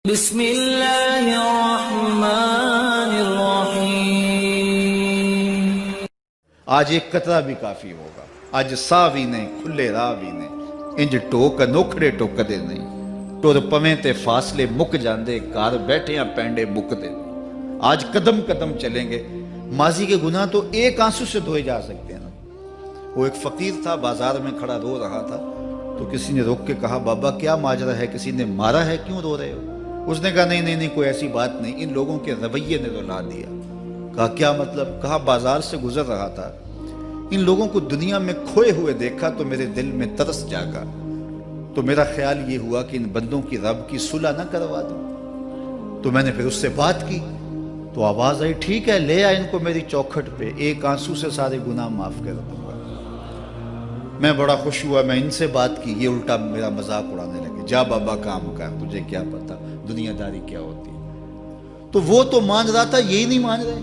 بسم اللہ الرحمن الرحیم۔ آج ایک قطرہ بھی کافی ہوگا، اج سا بھی نہیں کھلے راہ بھی نہیں، انج ٹوک نوکھڑے ٹوکدے نہیں، ٹر پویں تے فاصلے مک جاندے، گھر بیٹھیاں پینڈے مکدے نہیں۔ آج قدم قدم چلیں گے، ماضی کے گناہ تو ایک آنسو سے دھوئے جا سکتے ہیں نا۔ وہ ایک فقیر تھا، بازار میں کھڑا رو رہا تھا، تو کسی نے روک کے کہا بابا کیا ماجرا ہے، کسی نے مارا ہے، کیوں رو رہے ہو؟ اس نے کہا نہیں کوئی ایسی بات نہیں، ان لوگوں کے رویے نے رلا دیا۔ کہا کیا مطلب؟ کہا بازار سے گزر رہا تھا، ان لوگوں کو دنیا میں کھوئے ہوئے دیکھا تو میرے دل میں ترس جاگا، تو میرا خیال یہ ہوا کہ ان بندوں کی رب کی صلح نہ کروا دوں۔ تو میں نے پھر اس سے بات کی تو آواز آئی ٹھیک ہے لے آ ان کو میری چوکھٹ پہ، ایک آنسو سے سارے گناہ معاف کر دوں گا۔ میں بڑا خوش ہوا، میں ان سے بات کی، یہ الٹا میرا مذاق اڑانے لگے، جا بابا کام کر، تجھے کیا پتا دنیا داری کیا ہوتی ہے۔ تو وہ تو مان رہا تھا، یہی نہیں مان رہے،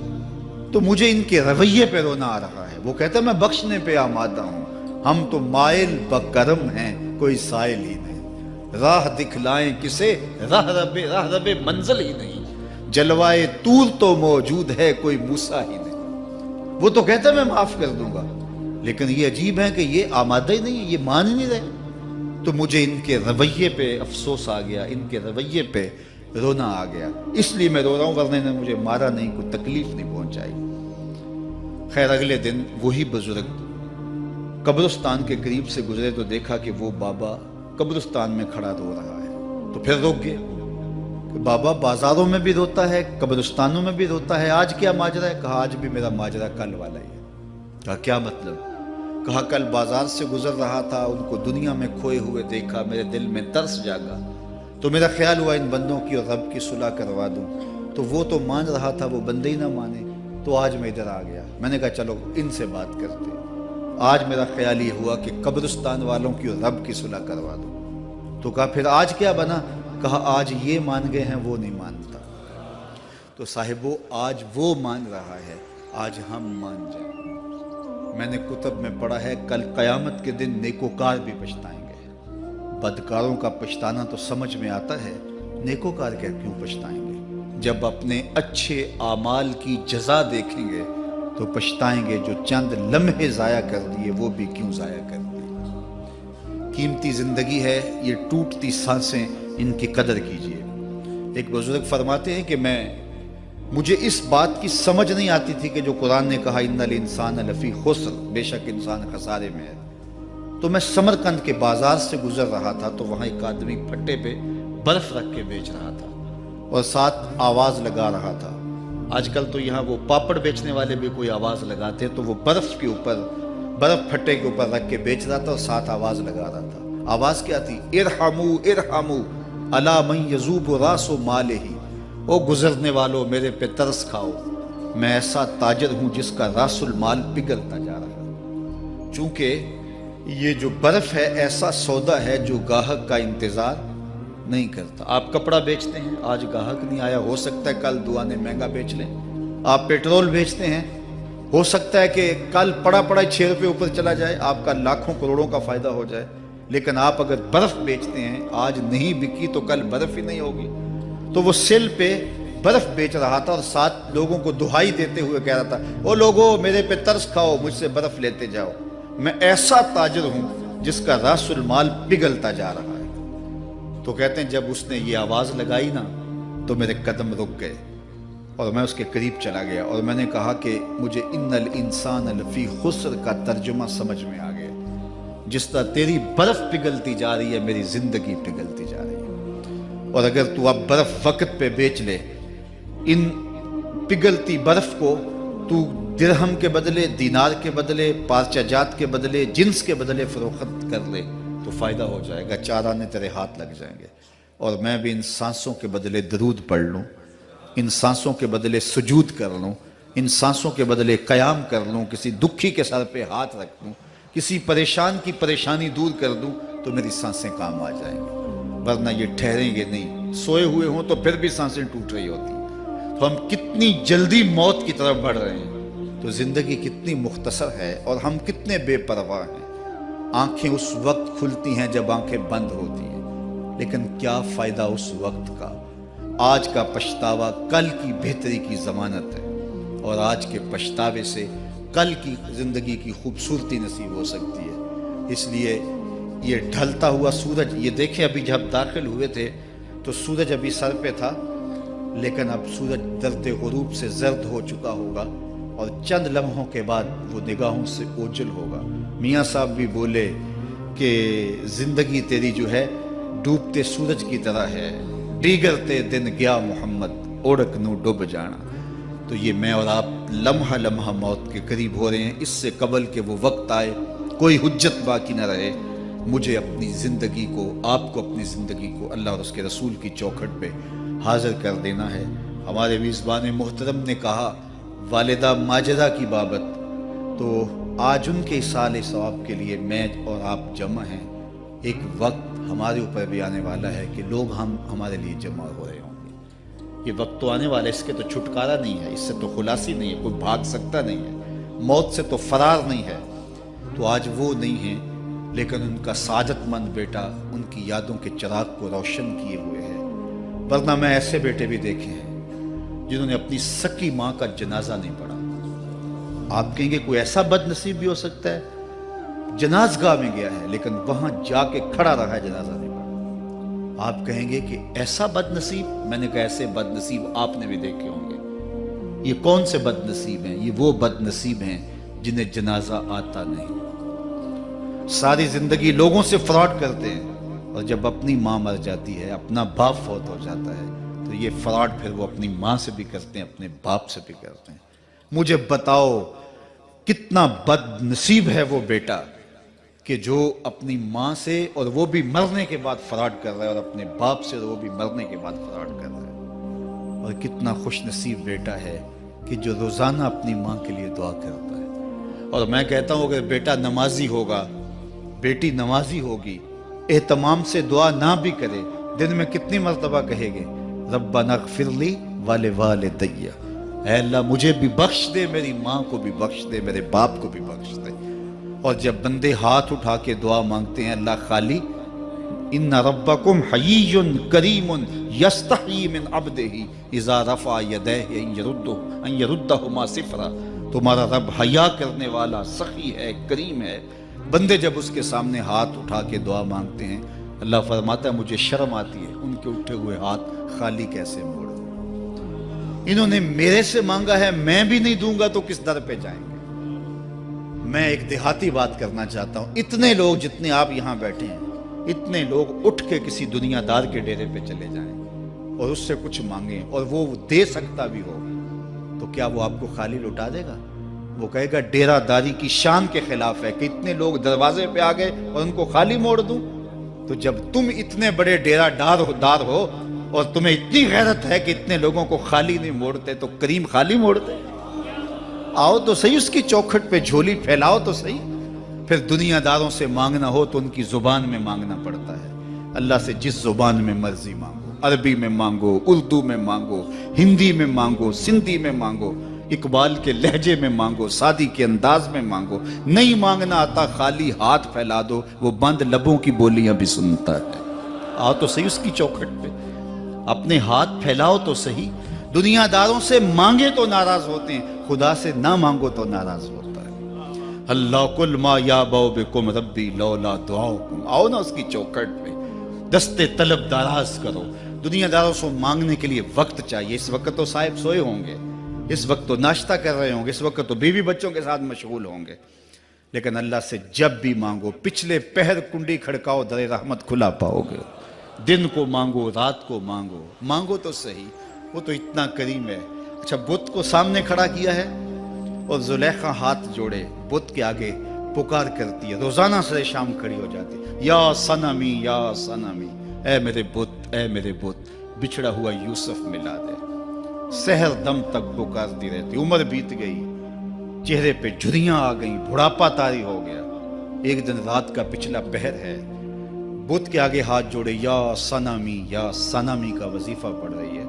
تو مجھے ان کے رویے پہ رونا آ رہا ہے۔ وہ کہتا ہے میں بخشنے پہ آمادہ ہوں، ہم تو مائل بکرم ہیں، کوئی سائل ہی نہیں، راہ دکھلائیں کسے، راہ رب منزل ہی نہیں، جلوائے طور تو موجود ہے، کوئی موسیٰ ہی نہیں۔ وہ تو کہتا ہے میں معاف کر دوں گا، لیکن یہ عجیب ہے کہ یہ آمادہ ہی نہیں ہے، یہ مان ہی نہیں رہے۔ تو مجھے ان کے رویے پہ افسوس آ گیا، ان کے رویے پہ رونا آ گیا، اس لیے میں رو رہا ہوں، ورنہ نے مجھے مارا نہیں، کوئی تکلیف نہیں پہنچائی۔ خیر اگلے دن وہی بزرگ قبرستان کے قریب سے گزرے تو دیکھا کہ وہ بابا قبرستان میں کھڑا رو رہا ہے، تو پھر روک گئے کہ بابا بازاروں میں بھی روتا ہے، قبرستانوں میں بھی روتا ہے، آج کیا ماجرا ہے؟ کہا آج بھی میرا ماجرا کل والا ہی ہے۔ کہا کیا مطلب؟ کہا کل بازار سے گزر رہا تھا، ان کو دنیا میں کھوئے ہوئے دیکھا، میرے دل میں ترس جاگا، تو میرا خیال ہوا ان بندوں کی اور رب کی صلح کروا دوں، تو وہ تو مان رہا تھا، وہ بندے ہی نہ مانے، تو آج میں ادھر آ گیا۔ میں نے کہا چلو ان سے بات کرتے۔ آج میرا خیال یہ ہوا کہ قبرستان والوں کی اور رب کی صلح کروا دوں۔ تو کہا پھر آج کیا بنا؟ کہا آج یہ مان گئے ہیں، وہ نہیں مانتا۔ تو صاحبو آج وہ مان رہا ہے، آج ہم مان جائیں۔ میں نے کتب میں پڑھا ہے کل قیامت کے دن نیکوکار بھی پچھتائیں گے۔ بدکاروں کا پچھتانا تو سمجھ میں آتا ہے، نیکوکار کیوں پچھتائیں گے؟ جب اپنے اچھے اعمال کی جزا دیکھیں گے تو پچھتائیں گے، جو چند لمحے ضائع کر دیے وہ بھی کیوں ضائع کر دیے۔ قیمتی زندگی ہے، یہ ٹوٹتی سانسیں، ان کی قدر کیجیے۔ ایک بزرگ فرماتے ہیں کہ مجھے اس بات کی سمجھ نہیں آتی تھی کہ جو قرآن نے کہا ان الانسان لفی خسر، بے شک انسان خسارے میں ہے، تو میں سمرقند کے بازار سے گزر رہا تھا تو وہاں ایک آدمی پھٹے پہ برف رکھ کے بیچ رہا تھا اور ساتھ آواز لگا رہا تھا۔ آج کل تو یہاں وہ پاپڑ بیچنے والے بھی کوئی آواز لگاتے، تو وہ برف پھٹے کے اوپر رکھ کے بیچ رہا تھا اور ساتھ آواز لگا رہا تھا۔ آواز کیا تھی؟ ارحمو ارحمو الا من یذوب راس مالہ، او گزرنے والوں میرے پہ ترس کھاؤ، میں ایسا تاجر ہوں جس کا راس المال پگھلتا جا رہا ہے۔ چونکہ یہ جو برف ہے ایسا سودا ہے جو گاہک کا انتظار نہیں کرتا۔ آپ کپڑا بیچتے ہیں، آج گاہک نہیں آیا، ہو سکتا ہے کل دعانے مہنگا بیچ لیں۔ آپ پیٹرول بیچتے ہیں، ہو سکتا ہے کہ کل پڑا 6 روپے اوپر چلا جائے، آپ کا لاکھوں کروڑوں کا فائدہ ہو جائے۔ لیکن آپ اگر برف بیچتے ہیں، آج نہیں بکی تو کل برف ہی نہیں ہوگی۔ تو وہ سل پہ برف بیچ رہا تھا اور ساتھ لوگوں کو دہائی دیتے ہوئے کہہ رہا تھا او لوگو میرے پہ ترس کھاؤ، مجھ سے برف لیتے جاؤ، میں ایسا تاجر ہوں جس کا راس المال پگھلتا جا رہا ہے۔ تو کہتے ہیں جب اس نے یہ آواز لگائی نا تو میرے قدم رک گئے اور میں اس کے قریب چلا گیا اور میں نے کہا کہ مجھے ان الانسان لفی خسر کا ترجمہ سمجھ میں آ گیا۔ جس طرح تیری برف پگھلتی جا رہی ہے، میری زندگی پگھلتی جا رہی ہے، اور اگر تو اب برف وقت پہ بیچ لے، ان پگھلتی برف کو تو درہم کے بدلے، دینار کے بدلے، پارچہ جات کے بدلے، جنس کے بدلے فروخت کر لے تو فائدہ ہو جائے گا، 4 آنے تیرے ہاتھ لگ جائیں گے۔ اور میں بھی ان سانسوں کے بدلے درود پڑھ لوں، ان سانسوں کے بدلے سجود کر لوں، ان سانسوں کے بدلے قیام کر لوں، کسی دکھی کے سر پہ ہاتھ رکھ دوں، کسی پریشان کی پریشانی دور کر دوں تو میری سانسیں کام آ جائیں گی، ورنہ یہ ٹھہریں گے نہیں۔ سوئے ہوئے ہوں تو پھر بھی سانسیں ٹوٹ رہی ہوتی ہیں۔ تو ہم کتنی جلدی موت کی طرف بڑھ رہے ہیں، تو زندگی کتنی مختصر ہے اور ہم کتنے بے پرواہ ہیں۔ آنکھیں اس وقت کھلتی ہیں جب آنکھیں بند ہوتی ہیں، لیکن کیا فائدہ اس وقت کا آج کا پچھتاوا کل کی بہتری کی ضمانت ہے، اور آج کے پچھتاوے سے کل کی زندگی کی خوبصورتی نصیب ہو سکتی ہے۔ اس لیے یہ ڈھلتا ہوا سورج، یہ دیکھیں ابھی جب داخل ہوئے تھے تو سورج ابھی سر پہ تھا، لیکن اب سورج درد غروب سے زرد ہو چکا ہوگا، اور چند لمحوں کے بعد وہ نگاہوں سے اوجھل ہوگا۔ میاں صاحب بھی بولے کہ زندگی تیری جو ہے ڈوبتے سورج کی طرح ہے، دیگرتے دن گیا محمد اوڑک نو ڈوب جانا۔ تو یہ میں اور آپ لمحہ لمحہ موت کے قریب ہو رہے ہیں۔ اس سے قبل کہ وہ وقت آئے کوئی حجت باقی نہ رہے، مجھے اپنی زندگی کو، آپ کو اپنی زندگی کو اللہ اور اس کے رسول کی چوکھٹ پہ حاضر کر دینا ہے۔ ہمارے میزبان محترم نے کہا والدہ ماجدہ کی بابت، تو آج ان کے ایصال ثواب کے لیے میں اور آپ جمع ہیں۔ ایک وقت ہمارے اوپر بھی آنے والا ہے کہ لوگ ہمارے لیے جمع ہو رہے ہوں گے۔ یہ وقت تو آنے والا ہے، اس کے تو چھٹکارا نہیں ہے، اس سے تو خلاصی نہیں ہے، کوئی بھاگ سکتا نہیں ہے، موت سے تو فرار نہیں ہے۔ تو آج وہ نہیں ہیں، لیکن ان کا سعادت مند بیٹا ان کی یادوں کے چراغ کو روشن کیے ہوئے ہے۔ ورنہ میں ایسے بیٹے بھی دیکھے ہیں جنہوں نے اپنی سکی ماں کا جنازہ نہیں پڑھا۔ آپ کہیں گے کوئی ایسا بد نصیب بھی ہو سکتا ہے، جنازگاہ میں گیا ہے لیکن وہاں جا کے کھڑا رہا ہے، جنازہ نہیں پڑھا۔ آپ کہیں گے کہ ایسا بد نصیب، میں نے کہا ایسے بد نصیب آپ نے بھی دیکھے ہوں گے۔ یہ کون سے بد نصیب ہیں؟ یہ وہ بد نصیب ہیں جنہیں جنازہ آتا نہیں، ساری زندگی لوگوں سے فراڈ کرتے ہیں، اور جب اپنی ماں مر جاتی ہے، اپنا باپ فوت ہو جاتا ہے، تو یہ فراڈ پھر وہ اپنی ماں سے بھی کرتے ہیں، اپنے باپ سے بھی کرتے ہیں۔ مجھے بتاؤ کتنا بد نصیب ہے وہ بیٹا کہ جو اپنی ماں سے، اور وہ بھی مرنے کے بعد فراڈ کر رہا ہے، اور اپنے باپ سے، اور وہ بھی مرنے کے بعد فراڈ کر رہا ہے۔ اور کتنا خوش نصیب بیٹا ہے کہ جو روزانہ اپنی ماں کے لیے دعا کرتا ہے۔ اور میں کہتا ہوں اگر بیٹا نمازی ہوگا، بیٹی نمازی ہوگی، اہتمام سے دعا نہ بھی کرے، دن میں کتنی مرتبہ کہے گے ربنا اغفر لی ولوالدی، اے اللہ مجھے بھی بخش دے، میری ماں کو بھی بخش دے، میرے باپ کو بھی بخش دے۔ اور جب بندے ہاتھ اٹھا کے دعا مانگتے ہیں اللہ خالی ان ربکم حیی کریم یستحیی من عبدہ اذا رفع یدیہ ان یردہما صفرا، تمہارا رب حیا کرنے والا سخی ہے، کریم ہے۔ بندے جب اس کے سامنے ہاتھ اٹھا کے دعا مانگتے ہیں، اللہ فرماتا ہے مجھے شرم آتی ہے ان کے اٹھے ہوئے ہاتھ خالی کیسے موڑ دوں۔ انہوں نے میرے سے مانگا ہے، میں بھی نہیں دوں گا تو کس در پہ جائیں گے۔ میں ایک دیہاتی بات کرنا چاہتا ہوں، اتنے لوگ جتنے آپ یہاں بیٹھے ہیں، اتنے لوگ اٹھ کے کسی دنیا دار کے ڈیرے پہ چلے جائیں اور اس سے کچھ مانگیں اور وہ دے سکتا بھی ہو، تو کیا وہ آپ کو خالی لوٹا دے گا؟ وہ کہے گا ڈیرہ داری کی شان کے خلاف ہے کہ اتنے لوگ دروازے پہ آ گئے اور ان کو خالی موڑ دوں۔ تو جب تم اتنے بڑے ڈیرہ دار ہو اور تمہیں اتنی غیرت ہے کہ اتنے لوگوں کو خالی نہیں موڑتے، تو کریم خالی موڑتے؟ آؤ تو صحیح اس کی چوکھٹ پہ جھولی پھیلاؤ تو صحیح۔ پھر دنیا داروں سے مانگنا ہو تو ان کی زبان میں مانگنا پڑتا ہے۔ اللہ سے جس زبان میں مرضی مانگو، عربی میں مانگو، اردو میں مانگو، ہندی میں مانگو، سندھی میں مانگو، اقبال کے لہجے میں مانگو، سادی کے انداز میں مانگو، نہیں مانگنا آتا خالی ہاتھ پھیلا دو، وہ بند لبوں کی بولیاں بھی سنتا ہے۔ آؤ تو صحیح اس کی چوکھٹ پہ، اپنے ہاتھ پھیلاؤ تو صحیح۔ دنیا داروں سے مانگے تو ناراض ہوتے ہیں، خدا سے نہ مانگو تو ناراض ہوتا ہے۔ اللہ کل ما یابو بکم ربی لولا دعاؤکم، آؤ نا اس کی چوکھٹ پہ، دستے طلب دراز کرو۔ دنیا داروں سے مانگنے کے لیے وقت چاہیے۔ اس وقت تو صاحب سوئے ہوں گے، اس وقت تو ناشتہ کر رہے ہوں گے، اس وقت تو بیوی بچوں کے ساتھ مشغول ہوں گے، لیکن اللہ سے جب بھی مانگو پچھلے پہر کنڈی کھڑکاؤ در رحمت کھلا پاؤ گے۔ دن کو مانگو، رات کو مانگو، مانگو تو صحیح، وہ تو اتنا کریم ہے۔ اچھا بت کو سامنے کھڑا کیا ہے اور زلیخا ہاتھ جوڑے بت کے آگے پکار کرتی ہے، روزانہ سے شام کھڑی ہو جاتی ہے، یا صنمی یا صنمی، اے میرے بت، اے میرے بت، بچھڑا ہوا یوسف ملا دے۔ سحر دم تک پکارتی رہتی، عمر بیت گئی، چہرے پہ جھریاں آ گئیں، بڑھاپا طاری ہو گیا۔ ایک دن رات کا پچھلا پہر ہے، بت کے آگے ہاتھ جوڑے یا صنمی کا وظیفہ پڑھ رہی ہے۔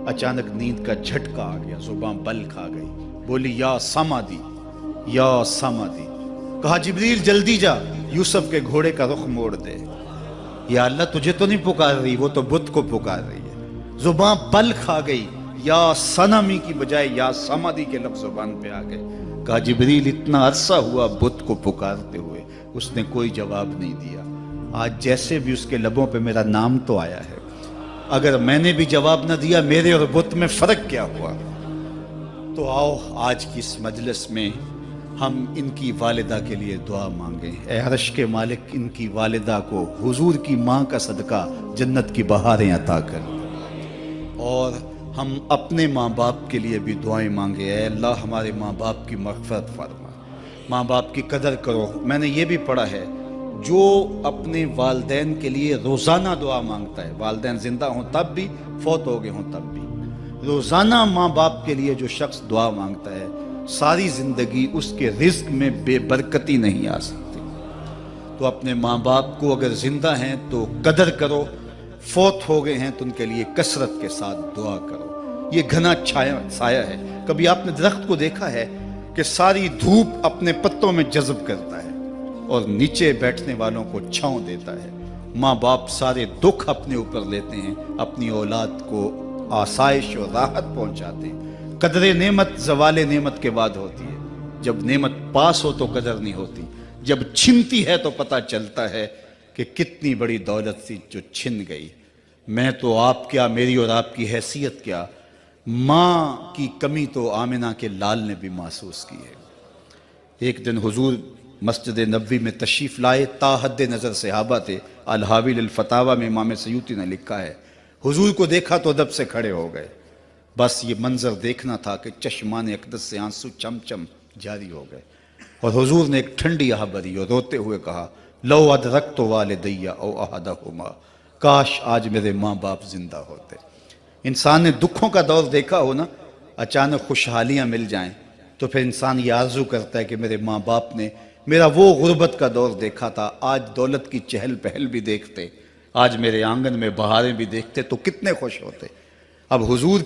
اچانک نیند کا جھٹکا آ گیا، زباں بل کھا گئی، بولی یا سمادی یا سمادی۔ کہا جبریل جلدی جا، یوسف کے گھوڑے کا رخ موڑ دے۔ یا اللہ تجھے تو نہیں پکار رہی، وہ تو بت کو پکار رہی ہے۔ زباں بل کھا گئی، یا صنمی کی بجائے یا سمادی کے لفظ زبان پہ آ گئے۔ کہا جبریل اتنا عرصہ ہوا بت کو پکارتے ہوئے، اس نے کوئی جواب نہیں دیا، آج جیسے بھی اس کے لبوں پہ میرا نام تو آیا ہے، اگر میں نے بھی جواب نہ دیا میرے اور بت میں فرق کیا ہوا؟ تو آؤ آج کی اس مجلس میں ہم ان کی والدہ کے لیے دعا مانگیں۔ اے عرش کے مالک، ان کی والدہ کو حضور کی ماں کا صدقہ جنت کی بہاریں عطا کر، اور ہم اپنے ماں باپ کے لیے بھی دعائیں مانگے۔ اے اللہ ہمارے ماں باپ کی مغفرت فرما، ماں باپ کی قدر کرو۔ میں نے یہ بھی پڑھا ہے، جو اپنے والدین کے لیے روزانہ دعا مانگتا ہے، والدین زندہ ہوں تب بھی، فوت ہو گئے ہوں تب بھی، روزانہ ماں باپ کے لیے جو شخص دعا مانگتا ہے، ساری زندگی اس کے رزق میں بے برکتی نہیں آ سکتی۔ تو اپنے ماں باپ کو اگر زندہ ہیں تو قدر کرو، فوت ہو گئے ہیں تو ان کے لیے کثرت کے ساتھ دعا کرو۔ یہ گھنا سایہ ہے۔ کبھی آپ نے درخت کو دیکھا ہے کہ ساری دھوپ اپنے پتوں میں جذب کرتا ہے اور نیچے بیٹھنے والوں کو چھاؤں دیتا ہے؟ ماں باپ سارے دکھ اپنے اوپر لیتے ہیں، اپنی اولاد کو آسائش اور راحت پہنچاتے ہیں۔ قدر نعمت زوال نعمت کے بعد ہوتی ہے، جب نعمت پاس ہو تو قدر نہیں ہوتی، جب چھنتی ہے تو پتہ چلتا ہے کہ کتنی بڑی دولت تھی جو چھن گئی۔ میں تو آپ کیا، میری اور آپ کی حیثیت کیا، ماں کی کمی تو آمنہ کے لال نے بھی محسوس کی ہے۔ ایک دن حضور مسجد نبوی میں تشریف لائے، تا حد نظر صحابہ تھے۔ الحاوی للفتاوی میں امام سیوطی نے لکھا ہے، حضور کو دیکھا تو ادب سے کھڑے ہو گئے، بس یہ منظر دیکھنا تھا کہ چشمان اقدس سے آنسو چم چم جاری ہو گئے، اور حضور نے ایک ٹھنڈی آہ بھری اور روتے ہوئے کہا، لو ادرکت والدی او احدہما، کاش آج میرے ماں باپ زندہ ہوتے۔ انسان نے دکھوں کا دور دیکھا ہو نا، اچانک خوشحالیاں مل جائیں تو پھر انسان یہ آرزو کرتا ہے کہ میرے ماں باپ نے میرا وہ غربت کا دور دیکھا تھا، آج دولت کی چہل پہل بھی دیکھتے، آج میرے آنگن میں بہاریں بھی دیکھتے تو کتنے خوش ہوتے۔ اب حضور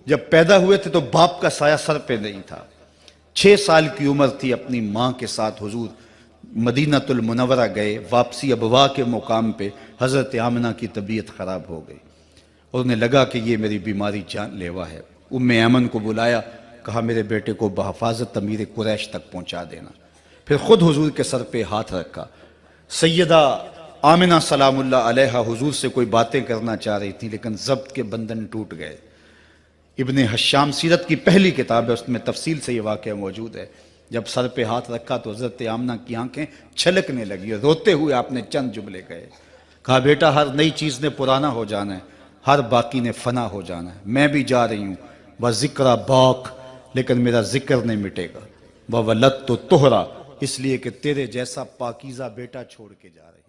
جب پیدا ہوئے تھے تو باپ کا سایہ سر پہ نہیں تھا، 6 سال کی عمر تھی، اپنی ماں کے ساتھ حضور مدینۃ المنورہ گئے۔ واپسی ابوا کے مقام پہ حضرت آمنہ کی طبیعت خراب ہو گئی اور انہیں لگا کہ یہ میری بیماری جان لیوا ہے۔ ام ایمن کو بلایا، کہا میرے بیٹے کو بحفاظت امیر قریش تک پہنچا دینا۔ پھر خود حضور کے سر پہ ہاتھ رکھا۔ سیدہ آمنہ سلام اللہ علیہا حضور سے کوئی باتیں کرنا چاہ رہی تھی لیکن ضبط کے بندھن ٹوٹ گئے۔ ابن حشام سیرت کی پہلی کتاب ہے، اس میں تفصیل سے یہ واقعہ موجود ہے۔ جب سر پہ ہاتھ رکھا تو حضرت آمنہ کی آنکھیں چھلکنے لگی اور روتے ہوئے آپ نے چند جملے کہے، کہا بیٹا ہر نئی چیز نے پرانا ہو جانا ہے، ہر باقی نے فنا ہو جانا ہے، میں بھی جا رہی ہوں، وَذِكْرَ باق، لیکن میرا ذکر نہیں مٹے گا، وَوَلَدْتُ طُہْرًا، اس لیے کہ تیرے جیسا پاکیزہ بیٹا چھوڑ کے جا رہی